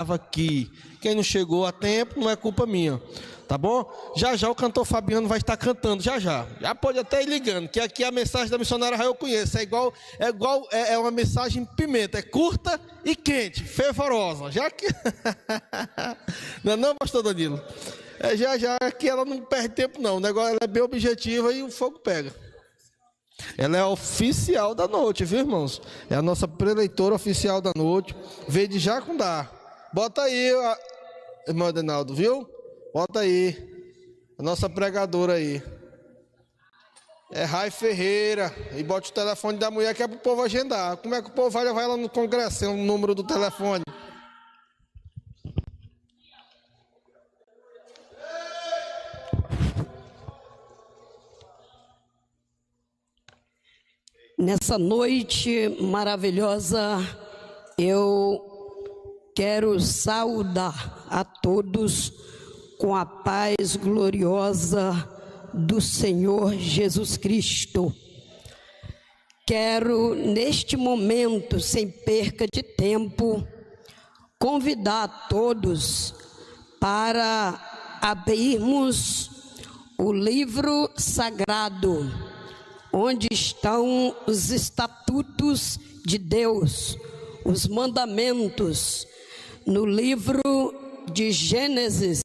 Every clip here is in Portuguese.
aqui. Quem não chegou a tempo não é culpa minha, tá bom? Já já o cantor Fabiano vai estar cantando, já já. Já pode até ir ligando, que aqui a mensagem da missionária Rael eu conheço. É uma mensagem pimenta, é curta e quente, fervorosa. Já que não é não, pastor Danilo? Já já que ela não perde tempo não. O negócio ela é bem objetiva e o fogo pega. Ela é a oficial da noite, viu, irmãos? É a nossa preleitora oficial da noite. Veio de Jacundá. Bota aí, irmão Adenaldo, viu? Bota aí. A nossa pregadora aí. É Rai Ferreira. E bote o telefone da mulher que é pro povo agendar. Como é que o povo vai levar ela no congresso? É o número do telefone. Nessa noite maravilhosa, eu quero saudar a todos com a paz gloriosa do Senhor Jesus Cristo. Quero, neste momento, sem perca de tempo, convidar a todos para abrirmos o livro sagrado, onde estão os estatutos de Deus, os mandamentos, no livro de Gênesis,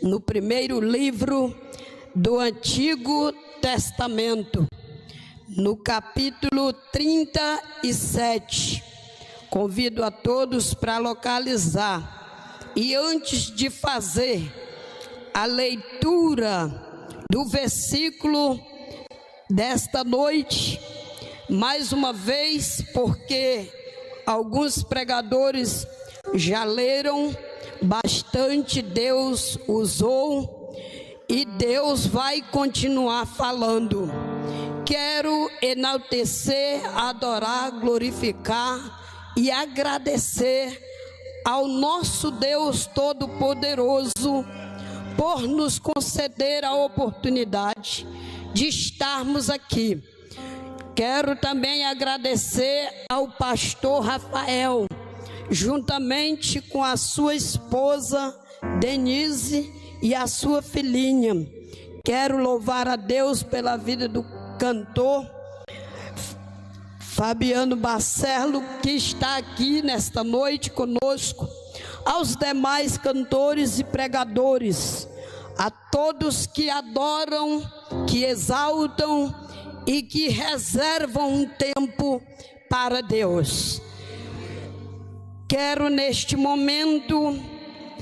no primeiro livro do Antigo Testamento, no capítulo 37. Convido a todos para localizar. E antes de fazer a leitura do versículo desta noite, mais uma vez, porque alguns pregadores já leram bastante, Deus usou e Deus vai continuar falando. Quero enaltecer, adorar, glorificar e agradecer ao nosso Deus Todo-Poderoso por nos conceder a oportunidade de estarmos aqui. Quero também agradecer ao pastor Rafael, juntamente com a sua esposa Denise e a sua filhinha. Quero louvar a Deus pela vida do cantor Fabiano Barcelo, que está aqui nesta noite conosco, aos demais cantores e pregadores, a todos que adoram, que exaltam e que reservam um tempo para Deus. Quero neste momento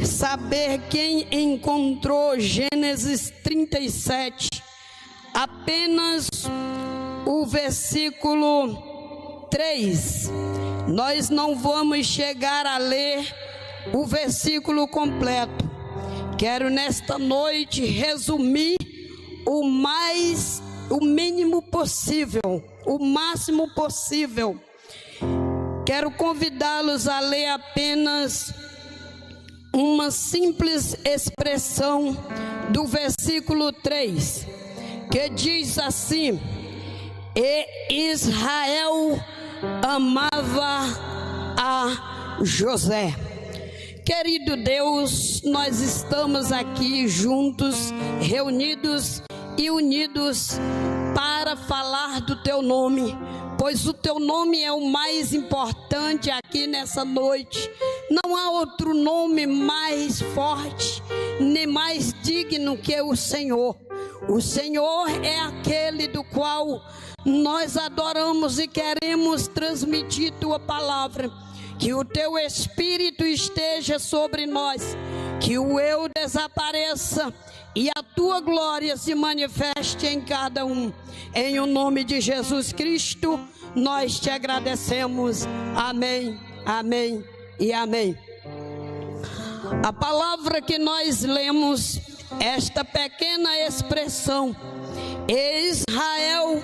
saber quem encontrou Gênesis 37, apenas o versículo 3. Nós não vamos chegar a ler o versículo completo. Quero nesta noite resumir o mínimo possível, o máximo possível. Quero convidá-los a ler apenas uma simples expressão do versículo 3, que diz assim: e Israel amava a José. Querido Deus, nós estamos aqui juntos, reunidos e unidos para falar do teu nome, pois o teu nome é o mais importante aqui nessa noite. Não há outro nome mais forte, nem mais digno que o Senhor. O Senhor é aquele do qual nós adoramos e queremos transmitir tua palavra. Que o teu Espírito esteja sobre nós, que o eu desapareça e a tua glória se manifeste em cada um. Em o nome de Jesus Cristo, nós te agradecemos. Amém, amém e amém. A palavra que nós lemos, esta pequena expressão, Israel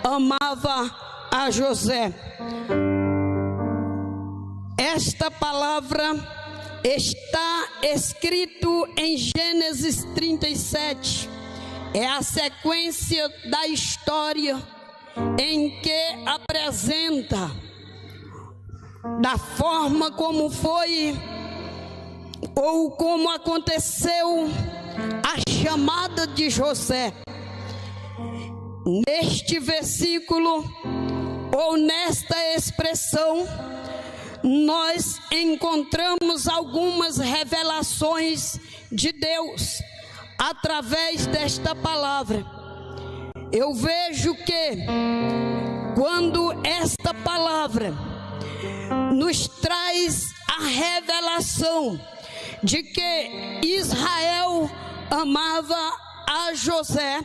amava a José. Esta palavra está escrito em Gênesis 37. É a sequência da história em que apresenta da forma como foi ou como aconteceu a chamada de José. Neste versículo, ou nesta expressão, nós encontramos algumas revelações de Deus através desta palavra. Eu vejo que quando esta palavra nos traz a revelação de que Israel amava a José,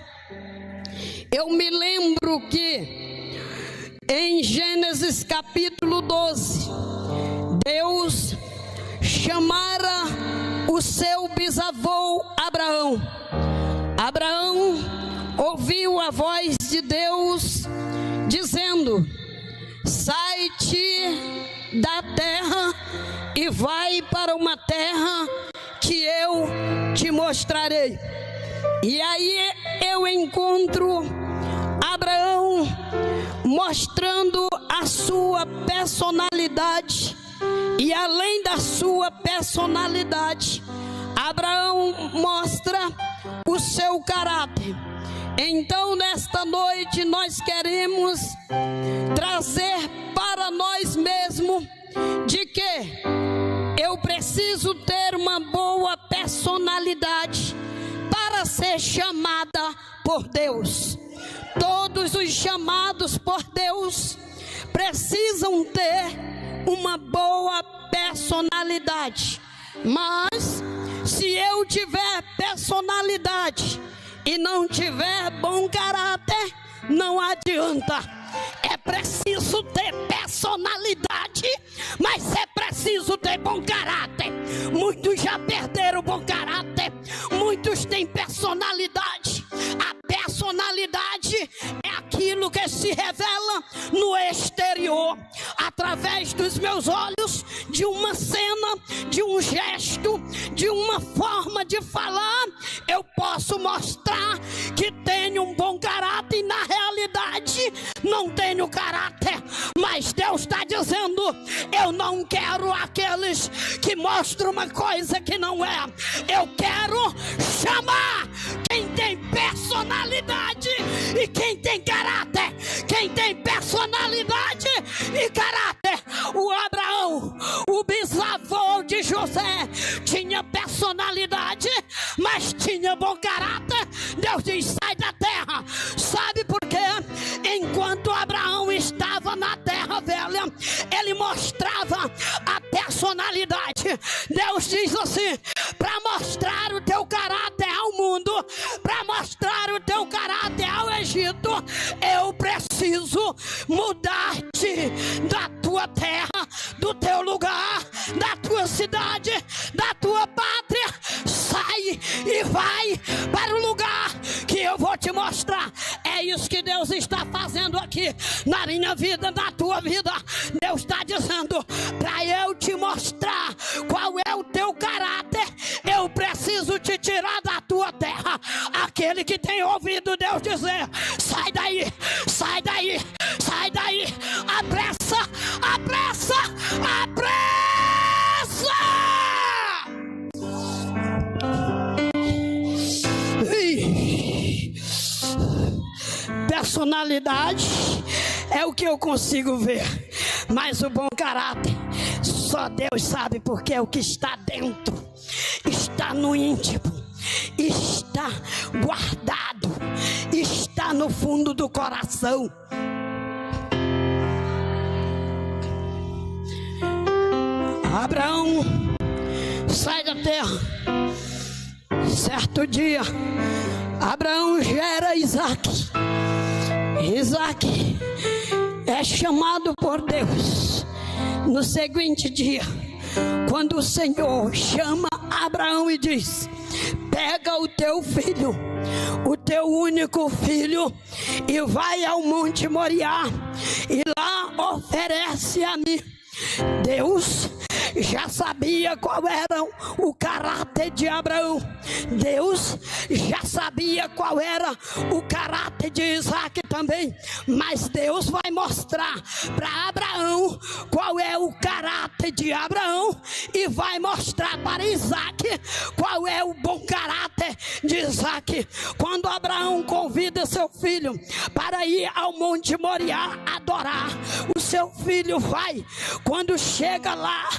eu me lembro que em Gênesis capítulo 12, Deus chamara o seu bisavô Abraão. Abraão ouviu a voz de Deus dizendo: sai-te da terra e vai para uma terra que eu te mostrarei. E aí eu encontro Abraão mostrando a sua personalidade, e além da sua personalidade, Abraão mostra o seu caráter. Então, nesta noite, nós queremos trazer para nós mesmos de que eu preciso ter uma boa personalidade para ser chamada por Deus. Todos os chamados por Deus precisam ter uma boa personalidade. Mas se eu tiver personalidade e não tiver bom caráter, não adianta. É preciso ter personalidade, mas é preciso ter bom caráter. Muitos já perderam o bom caráter, muitos têm personalidade. A personalidade é aquilo que se revela no exterior, através dos meus olhos, de uma cena, de um gesto, de uma forma de falar. Eu posso mostrar que tenho um bom caráter e na realidade não tenho caráter. Mas Deus está dizendo: eu não quero aqueles que mostram uma coisa que não é. Eu quero chamar quem tem personalidade e quem tem caráter. Quem tem personalidade e caráter. O Abraão, o bisavô de José, tinha personalidade, mas tinha bom caráter. Deus diz: sai da terra. Sabe por quê? Enquanto Abraão estava na terra velha, ele mostrava a personalidade. Deus diz assim: para mostrar o teu caráter ao mundo, para mostrar o teu caráter ao Egito, eu preciso mudar-te da tua terra, do teu lugar, da tua cidade, da tua pátria. Sai e vai para o lugar que eu vou te mostrar. É isso que Deus está fazendo aqui na minha vida, na tua vida. Deus está dizendo: para eu te mostrar qual é o teu caráter, eu preciso te tirar da tua terra. Aquele que tem ouvido Deus dizer: sai daí, sai daí, sai daí. Apressa, apressa, apressa. Personalidade é o que eu consigo ver, mas o bom caráter só Deus sabe, porque é o que está dentro, está no íntimo, está guardado, está no fundo do coração. Abraão sai da terra. Certo dia, Abraão gera Isaac. Isaac é chamado por Deus no seguinte dia, quando o Senhor chama Abraão e diz: pega o teu filho, o teu único filho, e vai ao Monte Moriá e lá oferece a mim. Deus já sabia qual era o caráter de Abraão. Deus já sabia qual era o caráter de Isaac também. Mas Deus vai mostrar para Abraão qual é o caráter de Abraão e vai mostrar para Isaac qual é o bom caráter de Isaac. Quando Abraão convida seu filho para ir ao Monte Moriá adorar, o seu filho vai. Quando chega lá,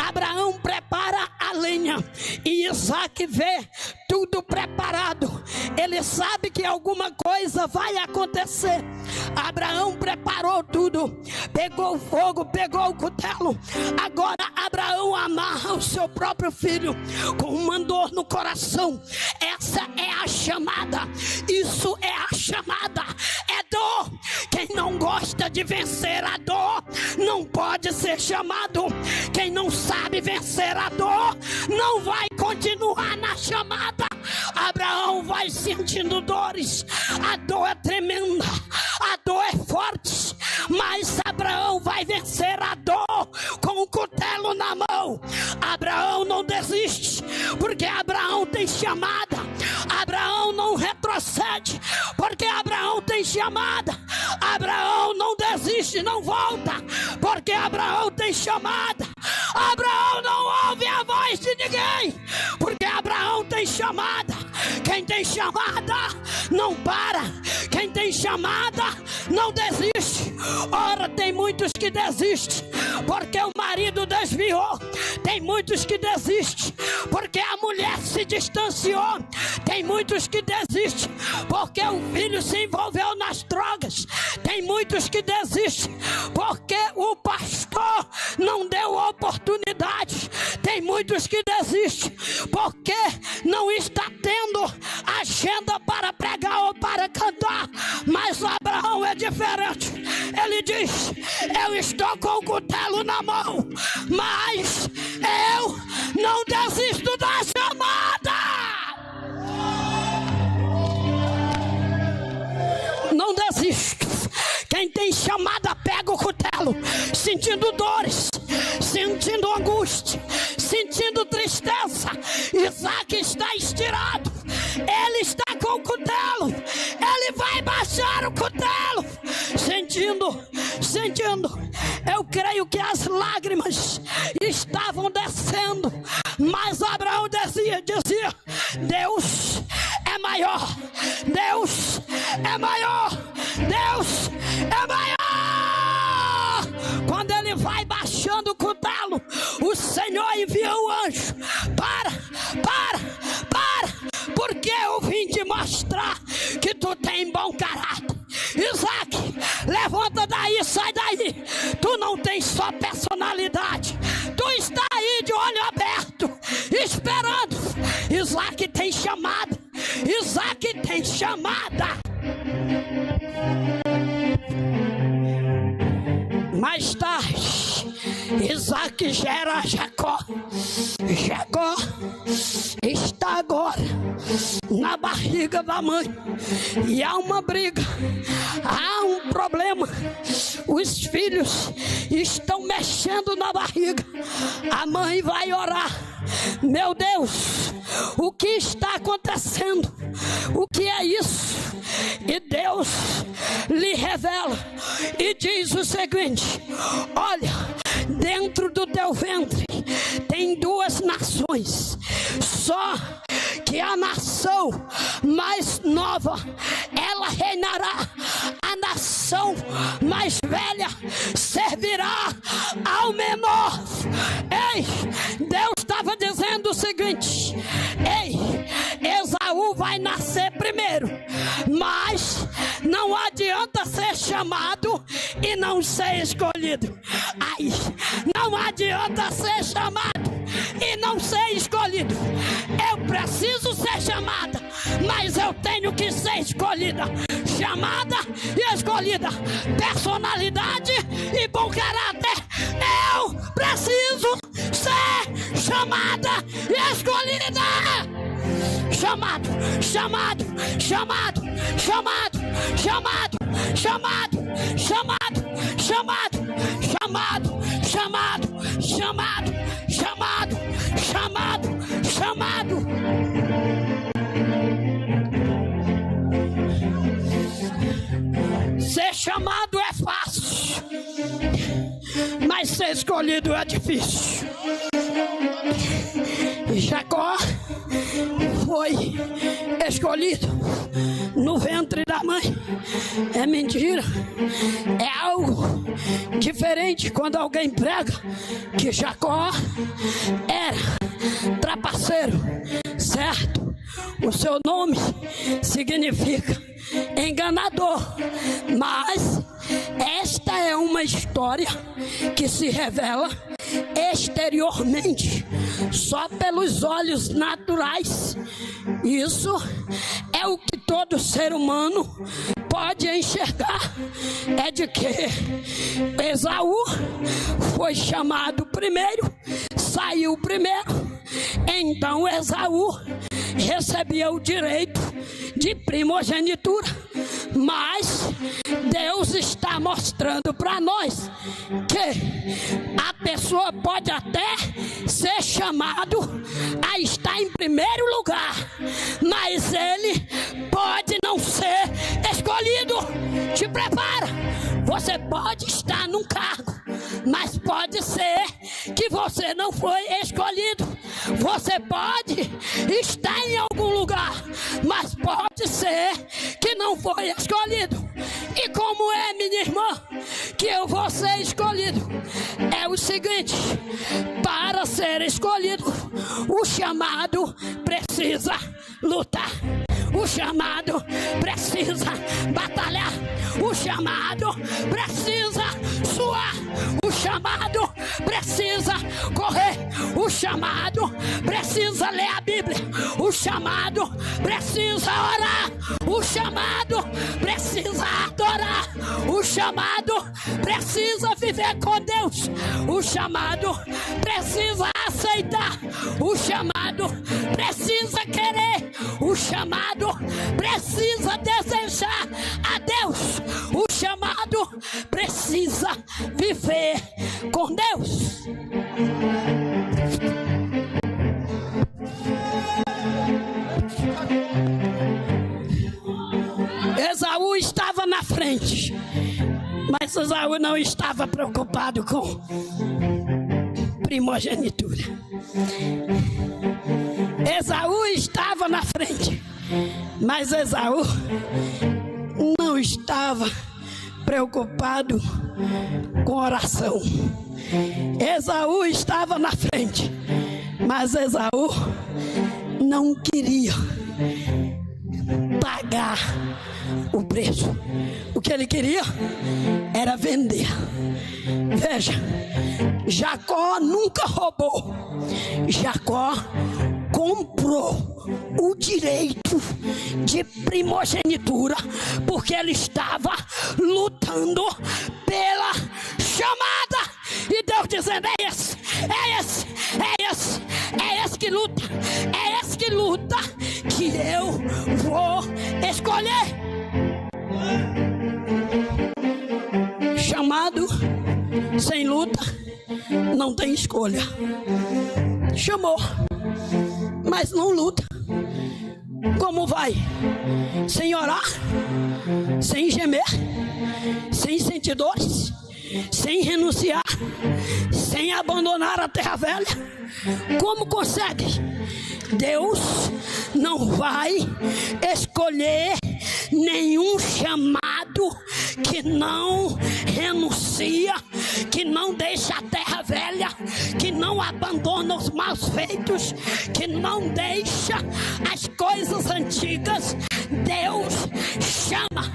Abraão prepara a lenha e Isaac vê tudo preparado. Ele sabe que alguma coisa vai acontecer. Abraão preparou tudo, pegou o fogo, pegou o cutelo. Agora Abraão amarra o seu próprio filho com uma dor no coração. Essa é a chamada. Isso é a chamada. É dor. Quem não gosta de vencer a dor não pode ser chamado. Quem não sabe vencer a dor não vai continuar na chamada. Abraão vai sentindo dores. A dor é tremenda, a dor é forte, mas Abraão vai vencer a dor com o cutelo na mão. Abraão não desiste, porque Abraão tem chamada. Abraão não retrocede, porque Abraão tem chamada. Abraão não desiste, não volta, porque Abraão tem chamada. Abraão não ouve a voz de ninguém, porque Abraão tem chamada. Quem tem chamada não para. Quem tem chamada não desiste. Ora, tem muitos que desistem porque o marido desviou. Tem muitos que desistem porque a mulher se distanciou. Tem muitos que desistem porque o filho se envolveu nas drogas. Tem muitos que desistem porque o pastor não deu oportunidade. Tem muitos que desistem porque não está tendo agenda para pregar ou para cantar. Mas Abraão é diferente. Ele diz: eu estou com o cutelo na mão, mas eu não desisto da chamada. Não desisto. Quem tem chamada pega o cutelo, sentindo dores, sentindo angústia, sentindo tristeza. Isaac está estirado, ele está com o cutelo, ele vai baixar o cutelo, sentindo. Eu creio que as lágrimas estavam descendo, mas Abraão dizia: Deus é maior, Deus é maior, Deus é maior. Quando ele vai baixando o cutelo, o Senhor envia o anjo. Para, porque eu vim te mostrar que tu tem bom caráter. Isaac, levanta daí, sai daí. Tu não tens só personalidade, tu está aí de olho aberto, esperando. Isaac tem chamada. Isaac tem chamada. Mais tarde, Isaac gera Jacó. Jacó está agora na barriga da mãe. E há uma briga, há um problema. Os filhos estão mexendo na barriga. A mãe vai orar: meu Deus, o que está acontecendo? O que é isso? E Deus lhe revela e diz o seguinte: olha, dentro do teu ventre tem duas nações, só que a nação mais nova, ela reinará. A nação mais velha servirá ao menor. Ei, Deus estava dizendo o seguinte: ei, Esaú vai nascer primeiro, mas não adianta ser chamado e não ser escolhido. Ai, não adianta ser chamado e não ser escolhido. Eu preciso ser chamada, mas eu tenho que ser escolhida. Chamada e escolhida, personalidade e bom caráter. Eu preciso ser chamada e escolhida. Chamado, chamado, chamado, chamado, chamado, chamado, chamado, chamado, chamado, chamado, chamado, escolhido é difícil. Jacó foi escolhido no ventre da mãe. É mentira. É algo diferente quando alguém prega que Jacó era trapaceiro, certo? O seu nome significa enganador, mas esta é uma história que se revela exteriormente, só pelos olhos naturais. Isso é o que todo ser humano pode enxergar, é de que Esaú foi chamado primeiro, saiu primeiro, então Esaú recebia o direito de primogenitura, mas Deus está mostrando para nós que a pessoa pode até ser chamado a estar em primeiro lugar, mas ele pode não ser escolhido. Te prepara, você pode estar num cargo, mas pode ser que você não foi escolhido. Você pode estar em algum lugar, mas pode ser que não foi escolhido. E como é, minha irmã, que eu vou ser escolhido? É o seguinte: para ser escolhido, o chamado precisa lutar. O chamado precisa batalhar. O chamado precisa suar. O chamado precisa correr. O chamado precisa ler a Bíblia. O chamado precisa orar. O chamado precisa adorar. O chamado precisa viver com Deus. O chamado precisa aceitar. O chamado precisa querer. O chamado precisa desejar a Deus. O chamado precisa viver com Deus. Esaú estava na frente, mas Esaú não estava preocupado com primogenitura. Esaú estava na frente, mas Esaú não estava preocupado com oração. Esaú estava na frente, mas Esaú não queria pagar o preço. O que ele queria era vender. Veja, Jacó nunca roubou. Jacó comprou o direito de primogenitura, porque ele estava lutando pela chamada. E Deus dizendo: é esse que luta, que eu vou escolher. Chamado sem luta não tem escolha. Chamou, mas não luta. Como vai? Sem orar, sem gemer, sem sentir dores, sem renunciar, sem abandonar a terra velha. Como consegue? Deus não vai escolher nenhum chamado que não renuncia, que não deixa a terra velha, que não abandona os maus feitos, que não deixa as coisas antigas. Deus chama,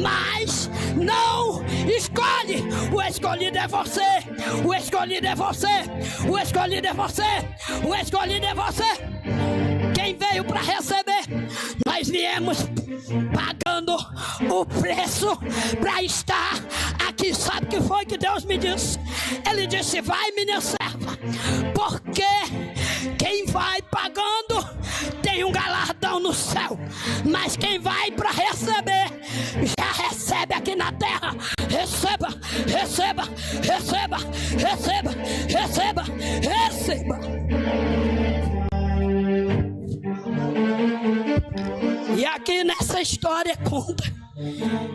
mas não escolhe. O escolhido é você. O escolhido é você. O escolhido é você. O escolhido é você. Quem veio para receber? Nós viemos pagando o preço para estar aqui. Sabe o que foi que Deus me disse? Ele disse: vai, minha serva, porque quem vai pagando tem um galardão no céu, mas quem vai para receber já recebe aqui na terra. Receba, receba, receba, receba, receba, receba. E aqui nessa história conta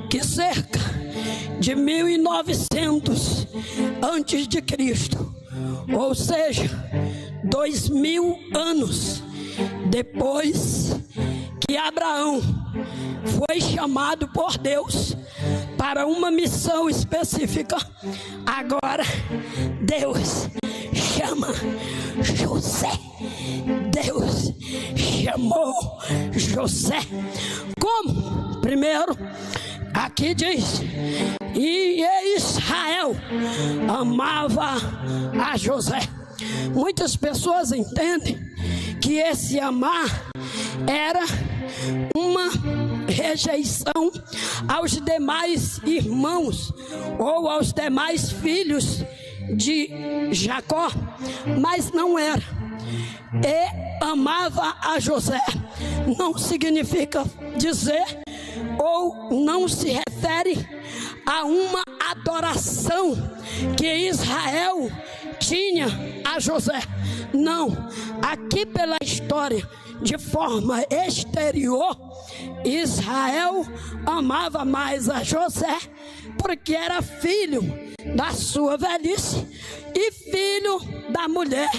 que cerca de 1900 antes de Cristo, ou seja, 2000 anos depois que Abraão foi chamado por Deus para uma missão específica, agora Deus chama José. Deus chamou José. Como? Primeiro, aqui diz: e Israel amava a José. Muitas pessoas entendem que esse amar era uma rejeição aos demais irmãos ou aos demais filhos de Jacó, mas não era. E amava a José não significa dizer ou não se refere a uma adoração que Israel tinha a José. Não, aqui pela história, de forma exterior, Israel amava mais a José porque era filho da sua velhice e filho da mulher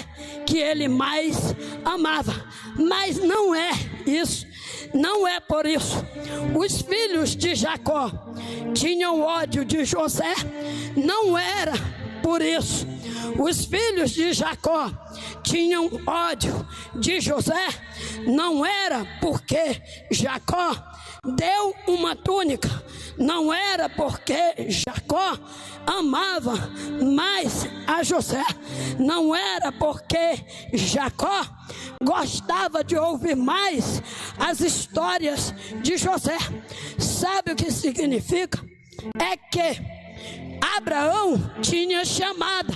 que ele mais amava. Mas não é isso, não é por isso. Os filhos de Jacó tinham ódio de José, não era por isso. Os filhos de Jacó tinham ódio de José, não era porque Jacó deu uma túnica, não era porque Jacó amava mais a José, não era porque Jacó gostava de ouvir mais as histórias de José. Sabe o que significa? É que Abraão tinha chamada,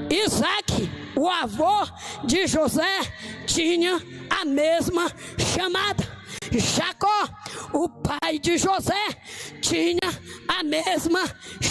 Isaac, o avô de José, tinha a mesma chamada. Jacó, o pai de José, tinha a mesma chamada.